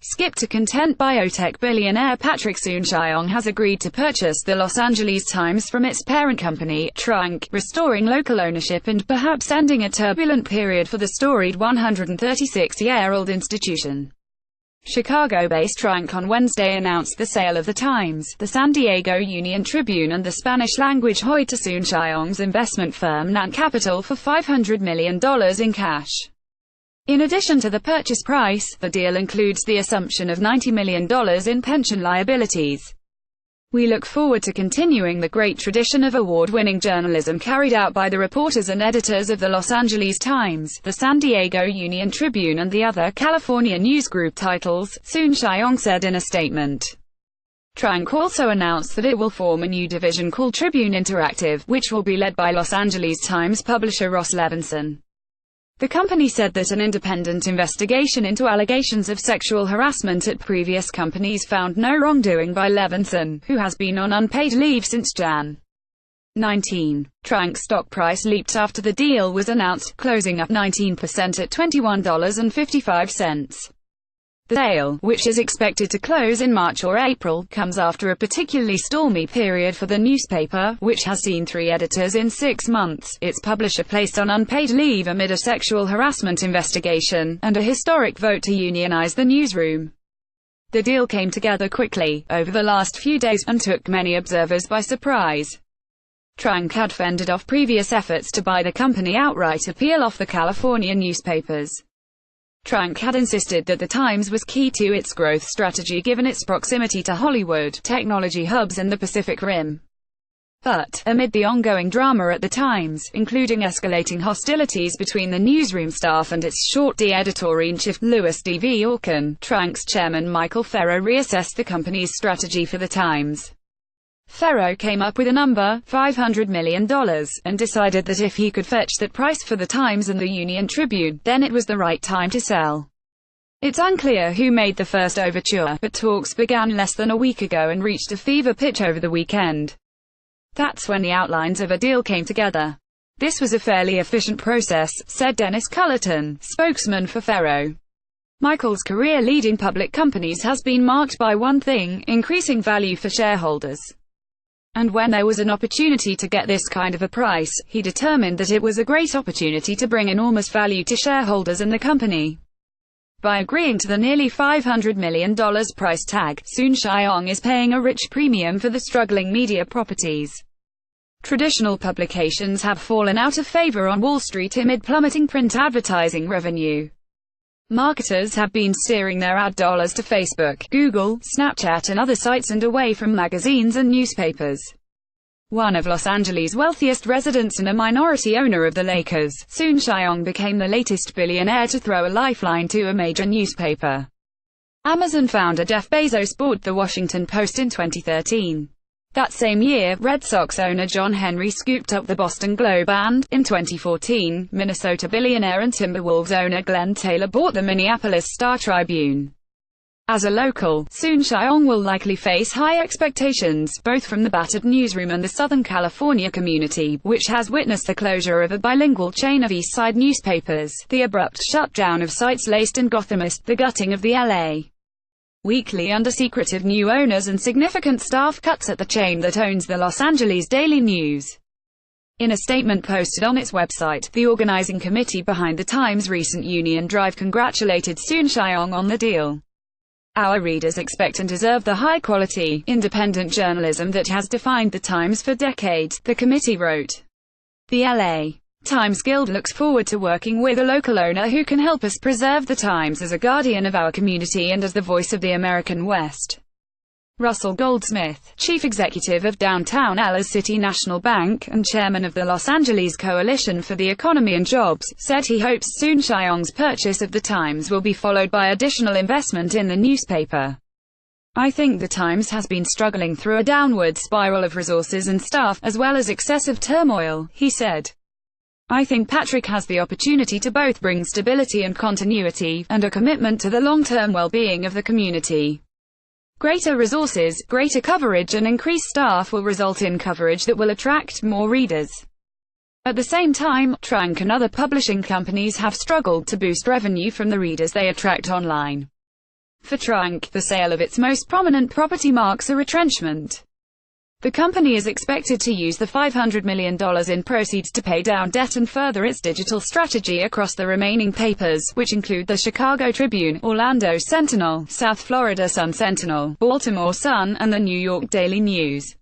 Skip to content. Biotech billionaire Patrick Soon-Shiong has agreed to purchase the Los Angeles Times from its parent company, Trunk, restoring local ownership and perhaps ending a turbulent period for the storied 136-year-old institution. Chicago-based Trunk on Wednesday announced the sale of the Times, the San Diego Union-Tribune and the Spanish-language Hoy to Soon-Shiong's investment firm Nant Capital for $500 million in cash. In addition to the purchase price, the deal includes the assumption of $90 million in pension liabilities. We look forward to continuing the great tradition of award-winning journalism carried out by the reporters and editors of the Los Angeles Times, the San Diego Union-Tribune and the other California news group titles, Soon-Shiong said in a statement. Trunk also announced that it will form a new division called Tribune Interactive, which will be led by Los Angeles Times publisher Ross Levinson. The company said that an independent investigation into allegations of sexual harassment at previous companies found no wrongdoing by Levinson, who has been on unpaid leave since Jan. 19. Trunk's stock price leaped after the deal was announced, closing up 19% at $21.55. The sale, which is expected to close in March or April, comes after a particularly stormy period for the newspaper, which has seen 3 editors in 6 months, its publisher placed on unpaid leave amid a sexual harassment investigation, and a historic vote to unionize the newsroom. The deal came together quickly, over the last few days, and took many observers by surprise. Trunk had fended off previous efforts to buy the company outright to peel off the California newspapers. Trunk had insisted that the Times was key to its growth strategy given its proximity to Hollywood, technology hubs and the Pacific Rim. But, amid the ongoing drama at the Times, including escalating hostilities between the newsroom staff and its short-D editor-in-chief, Louis D.V. Orkin, Trunk's chairman Michael Ferro reassessed the company's strategy for the Times. Ferro came up with a number, $500 million, and decided that if he could fetch that price for the Times and the Union-Tribune, then it was the right time to sell. It's unclear who made the first overture, but talks began less than a week ago and reached a fever pitch over the weekend. That's when the outlines of a deal came together. This was a fairly efficient process, said Dennis Cullerton, spokesman for Ferro. Michael's career leading public companies has been marked by one thing: increasing value for shareholders. And when there was an opportunity to get this kind of a price, he determined that it was a great opportunity to bring enormous value to shareholders and the company. By agreeing to the nearly $500 million price tag, Soon-Shiong is paying a rich premium for the struggling media properties. Traditional publications have fallen out of favor on Wall Street amid plummeting print advertising revenue. Marketers have been steering their ad dollars to Facebook, Google, Snapchat and other sites and away from magazines and newspapers. One of Los Angeles' wealthiest residents and a minority owner of the Lakers, Soon-Shiong became the latest billionaire to throw a lifeline to a major newspaper. Amazon founder Jeff Bezos bought The Washington Post in 2013. That same year, Red Sox owner John Henry scooped up the Boston Globe and, in 2014, Minnesota billionaire and Timberwolves owner Glenn Taylor bought the Minneapolis Star-Tribune. As a local, Soon-Shiong will likely face high expectations, both from the battered newsroom and the Southern California community, which has witnessed the closure of a bilingual chain of East Side newspapers, the abrupt shutdown of sites Laced and Gothamist, the gutting of the L.A. Weekly under secretive new owners and significant staff cuts at the chain that owns the Los Angeles Daily News. In a statement posted on its website, the organizing committee behind the Times' recent union drive congratulated Soon-Shiong on the deal. Our readers expect and deserve the high-quality, independent journalism that has defined the Times for decades, the committee wrote. The L.A. Times Guild looks forward to working with a local owner who can help us preserve the Times as a guardian of our community and as the voice of the American West. Russell Goldsmith, chief executive of Downtown LA's City National Bank, and chairman of the Los Angeles Coalition for the Economy and Jobs, said he hopes Soon-Shiong's purchase of the Times will be followed by additional investment in the newspaper. I think the Times has been struggling through a downward spiral of resources and staff, as well as excessive turmoil, he said. I think Patrick has the opportunity to both bring stability and continuity, and a commitment to the long-term well-being of the community. Greater resources, greater coverage and increased staff will result in coverage that will attract more readers. At the same time, Trunk and other publishing companies have struggled to boost revenue from the readers they attract online. For Trunk, the sale of its most prominent property marks a retrenchment. The company is expected to use the $500 million in proceeds to pay down debt and further its digital strategy across the remaining papers, which include the Chicago Tribune, Orlando Sentinel, South Florida Sun-Sentinel, Baltimore Sun, and the New York Daily News.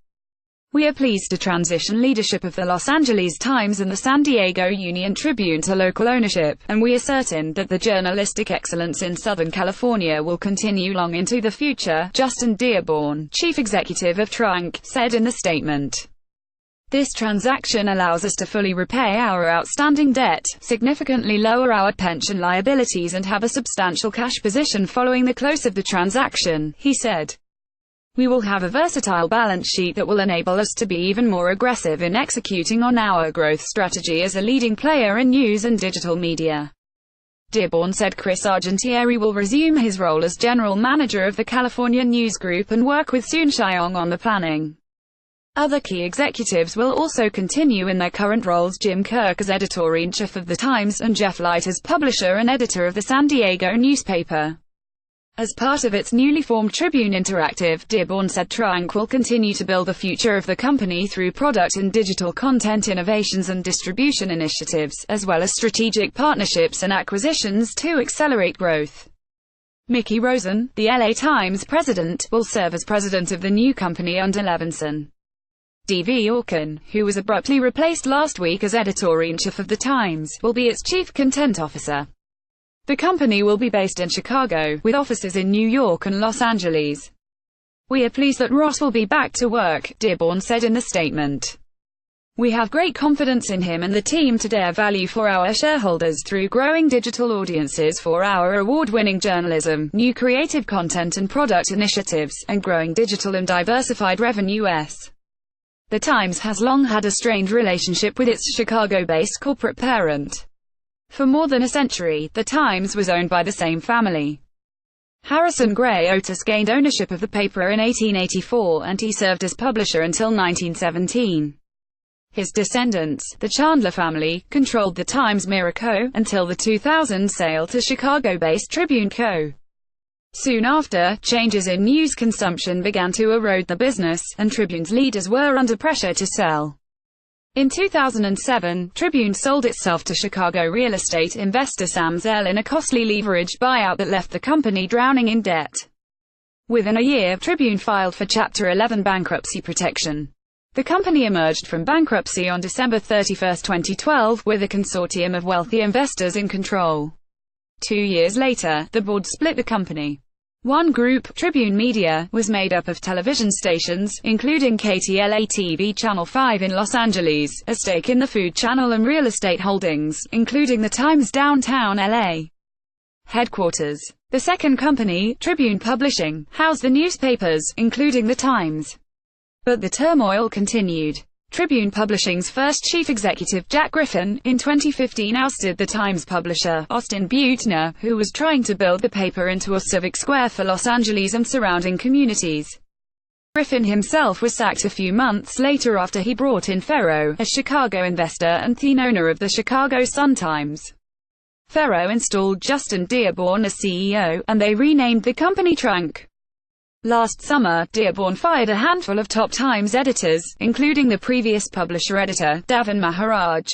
We are pleased to transition leadership of the Los Angeles Times and the San Diego Union-Tribune to local ownership, and we are certain that the journalistic excellence in Southern California will continue long into the future, Justin Dearborn, chief executive of Trunk, said in the statement. This transaction allows us to fully repay our outstanding debt, significantly lower our pension liabilities and have a substantial cash position following the close of the transaction, he said. We will have a versatile balance sheet that will enable us to be even more aggressive in executing on our growth strategy as a leading player in news and digital media. Dearborn said Chris Argentieri will resume his role as general manager of the California News Group and work with Soon-Shiong on the planning. Other key executives will also continue in their current roles: Jim Kirk as editor-in-chief of the Times and Jeff Light as publisher and editor of the San Diego newspaper. As part of its newly formed Tribune Interactive, Dearborn said Trunk will continue to build the future of the company through product and digital content innovations and distribution initiatives, as well as strategic partnerships and acquisitions to accelerate growth. Mickey Rosen, the LA Times president, will serve as president of the new company under Levinson. D.V. Orkin, who was abruptly replaced last week as editor-in-chief of the Times, will be its chief content officer. The company will be based in Chicago, with offices in New York and Los Angeles. We are pleased that Ross will be back to work, Dearborn said in the statement. We have great confidence in him and the team to dare value for our shareholders through growing digital audiences for our award-winning journalism, new creative content and product initiatives, and growing digital and diversified revenues. The Times has long had a strained relationship with its Chicago-based corporate parent. For more than a century, the Times was owned by the same family. Harrison Gray Otis gained ownership of the paper in 1884, and he served as publisher until 1917. His descendants, the Chandler family, controlled the Times-Mirror Co. until the 2000 sale to Chicago-based Tribune Co. Soon after, changes in news consumption began to erode the business, and Tribune's leaders were under pressure to sell. In 2007, Tribune sold itself to Chicago real estate investor Sam Zell in a costly leveraged buyout that left the company drowning in debt. Within a year, Tribune filed for Chapter 11 bankruptcy protection. The company emerged from bankruptcy on December 31, 2012, with a consortium of wealthy investors in control. 2 years later, the board split the company. One Group, Tribune Media, was made up of television stations, including KTLA-TV Channel 5 in Los Angeles, a stake in the Food Channel and real estate holdings, including the Times downtown LA headquarters. The second company, Tribune Publishing, housed the newspapers, including the Times. But the turmoil continued. Tribune Publishing's first chief executive, Jack Griffin, in 2015 ousted the Times publisher, Austin Butner, who was trying to build the paper into a civic square for Los Angeles and surrounding communities. Griffin himself was sacked a few months later after he brought in Ferro, a Chicago investor and then owner of the Chicago Sun-Times. Ferro installed Justin Dearborn as CEO, and they renamed the company Trunk. Last summer, Dearborn fired a handful of top Times editors, including the previous publisher-editor, Davin Maharaj.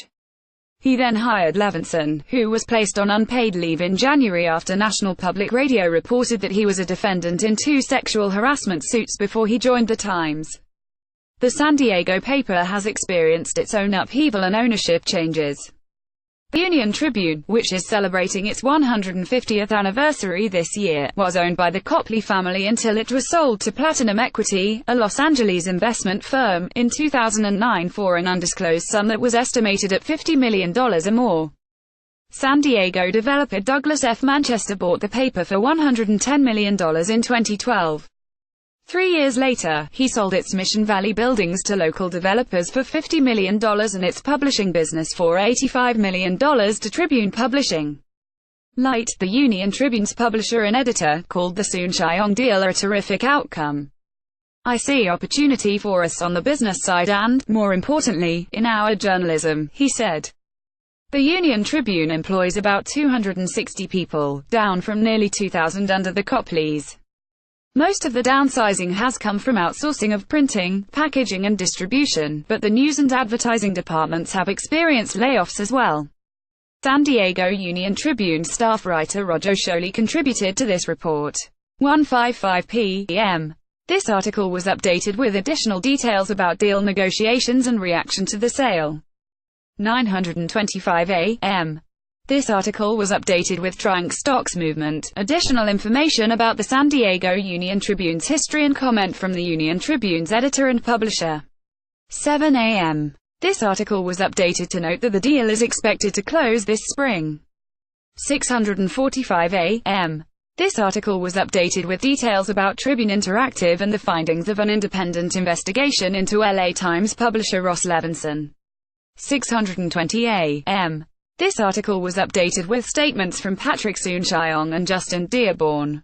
He then hired Levinson, who was placed on unpaid leave in January after National Public Radio reported that he was a defendant in 2 sexual harassment suits before he joined the Times. The San Diego paper has experienced its own upheaval and ownership changes. The Union-Tribune, which is celebrating its 150th anniversary this year, was owned by the Copley family until it was sold to Platinum Equity, a Los Angeles investment firm, in 2009 for an undisclosed sum that was estimated at $50 million or more. San Diego developer Douglas F. Manchester bought the paper for $110 million in 2012. 3 years later, he sold its Mission Valley buildings to local developers for $50 million and its publishing business for $85 million to Tribune Publishing. Light, the Union-Tribune's publisher and editor, called the Soon-Shiong deal a terrific outcome. I see opportunity for us on the business side and, more importantly, in our journalism, he said. The Union-Tribune employs about 260 people, down from nearly 2,000 under the Copleys. Most of the downsizing has come from outsourcing of printing, packaging and distribution, but the news and advertising departments have experienced layoffs as well. San Diego Union-Tribune staff writer Roger Sholey contributed to this report. 1:55 p.m. This article was updated with additional details about deal negotiations and reaction to the sale. 9:25 a.m. This article was updated with trunk stocks movement, additional information about the San Diego Union-Tribune's history and comment from the Union-Tribune's editor and publisher. 7 a.m. This article was updated to note that the deal is expected to close this spring. 6:45 a.m. This article was updated with details about Tribune Interactive and the findings of an independent investigation into LA Times publisher Ross Levinson. 6:20 a.m. This article was updated with statements from Patrick Soon-Shiong and Justin Dearborn.